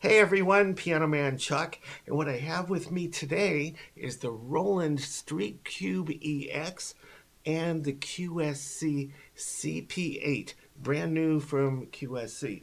Hey everyone, Piano Man Chuck, and what I have with me today is the Roland Cube EX and the QSC CP8, brand new from QSC.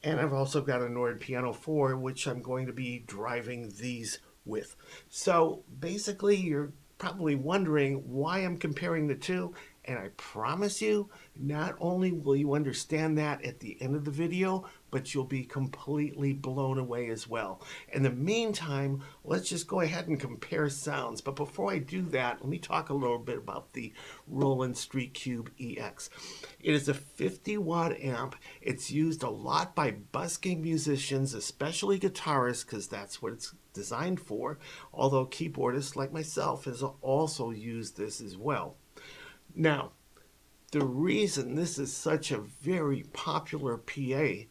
And I've also got a Nord Piano 4, which I'm going to be driving these with. So basically, you're probably wondering why I'm comparing the two, and I promise you, not only will you understand that at the end of the video, but you'll be completely blown away as well. In the meantime, let's just go ahead and compare sounds. But before I do that, let me talk a little bit about the Roland Cube EX. It is a 50-watt amp. It's used a lot by busking musicians, especially guitarists, because that's what it's designed for, although keyboardists like myself has also used this as well. Now, the reason this is such a very popular PA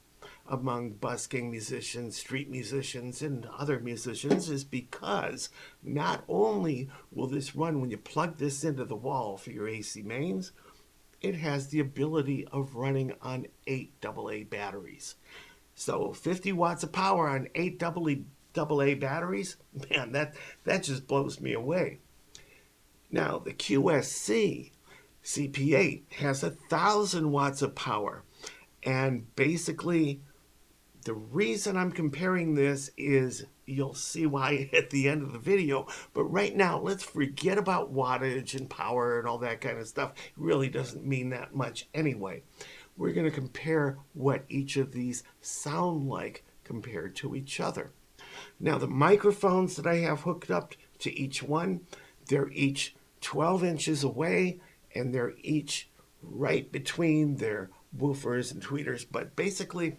among busking musicians, street musicians, and other musicians is because not only will this run when you plug this into the wall for your AC mains, it has the ability of running on 8 AA batteries. So 50 watts of power on 8 AA batteries, man, that just blows me away. Now, the QSC CP8 has 1,000 watts of power. And basically, the reason I'm comparing this is you'll see why at the end of the video. But right now, let's forget about wattage and power and all that kind of stuff. It really doesn't mean that much anyway. We're going to compare what each of these sound like compared to each other. Now, the microphones that I have hooked up to each one, they're each 12 inches away, and they're each right between their woofers and tweeters. But basically,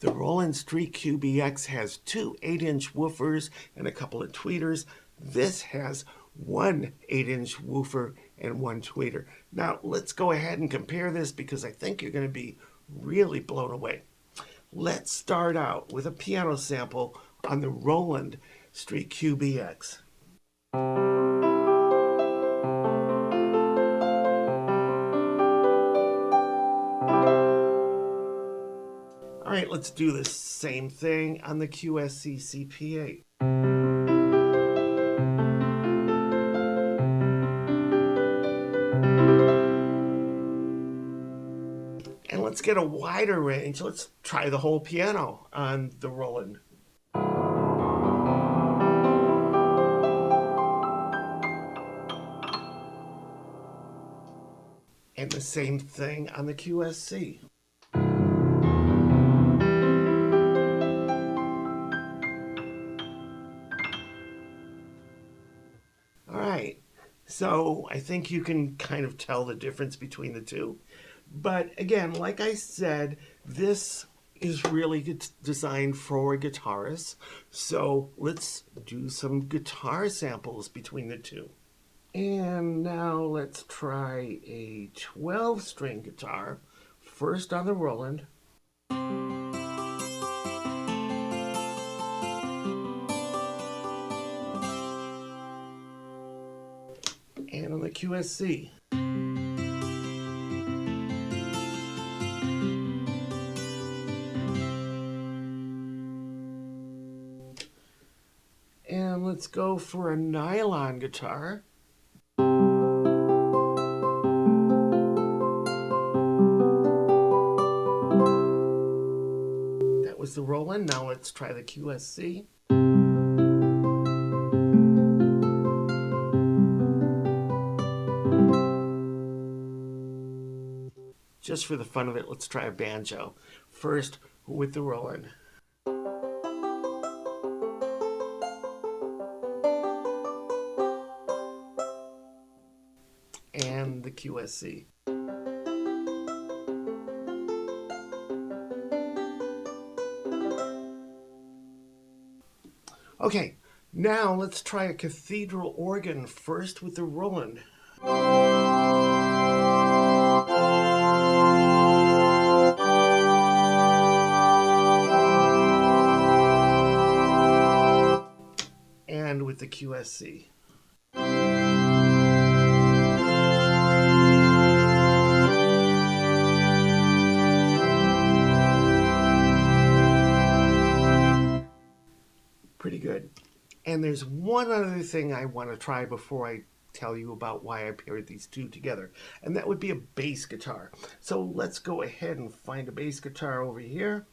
the Roland Cube EX has two 8-inch woofers and a couple of tweeters. This has one 8-inch woofer and one tweeter. Now, let's go ahead and compare this because I think you're going to be really blown away. Let's start out with a piano sample on the Roland Cube EX. All right, let's do the same thing on the QSC CP8. And let's get a wider range. Let's try the whole piano on the Roland. And the same thing on the QSC. All right, so I think you can kind of tell the difference between the two. But again, like I said, this is really designed for guitarists. So let's do some guitar samples between the two. And now let's try a 12-string guitar, first on the Roland. And on the QSC. And let's go for a nylon guitar. That was the Roland. Now let's try the QSC. Just for the fun of it, let's try a banjo. First with the Roland. And the QSC. Okay, now let's try a cathedral organ first with the Roland. And with the QSC. And there's one other thing I want to try before I tell you about why I paired these two together, and that would be a bass guitar. So let's go ahead and find a bass guitar over here.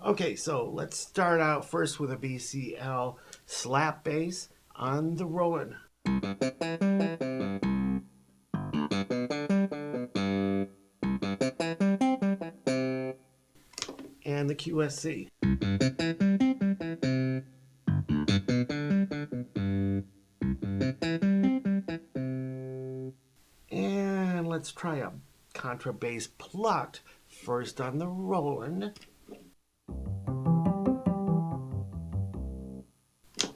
Okay, so let's start out first with a BCL slap bass on the Roland. And the QSC. And let's try a contrabass plucked first on the Roland.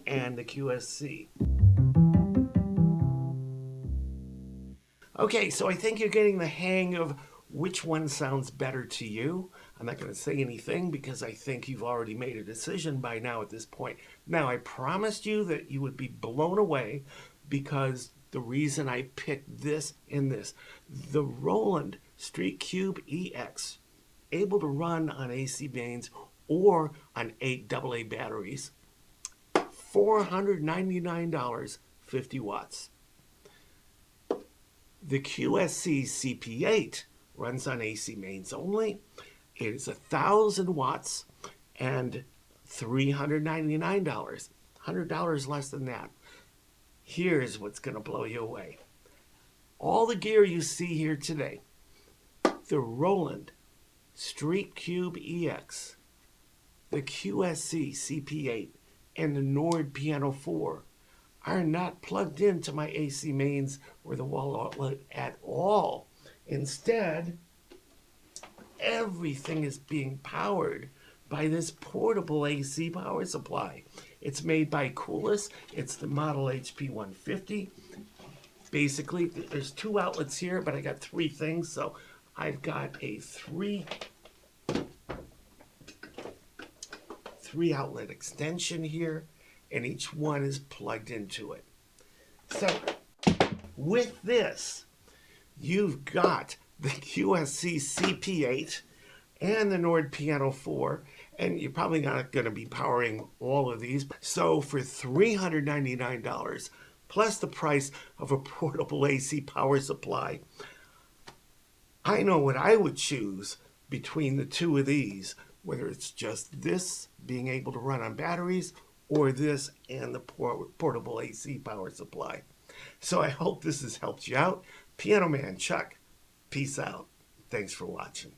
And the QSC. Okay, so I think you're getting the hang of which one sounds better to you. I'm not going to say anything because I think you've already made a decision by now at this point. Now, I promised you that you would be blown away because the reason I picked this and this. The Roland Street Cube EX, able to run on AC mains or on 8 AA batteries, $499, 50 watts. The QSC CP8 runs on AC mains only. It is 1,000 watts and $399, $100 less than that. Here's what's going to blow you away. All the gear you see here today, the Roland Street Cube EX, the QSC CP8, and the Nord Piano 4 are not plugged into my AC mains or the wall outlet at all. Instead, everything is being powered by this portable AC power supply. It's made by Coolis. It's the model HP150. Basically, there's 2 outlets here, but I got 3 things, so I've got a 3 outlet extension here, and each one is plugged into it. So with this, you've got the QSC CP8 and the Nord Piano 4, and you're probably not going to be powering all of these. So for $399, plus the price of a portable AC power supply, I know what I would choose between the 2 of these, whether it's just this being able to run on batteries or this and the portable AC power supply. So I hope this has helped you out. Piano Man Chuck, peace out. Thanks for watching.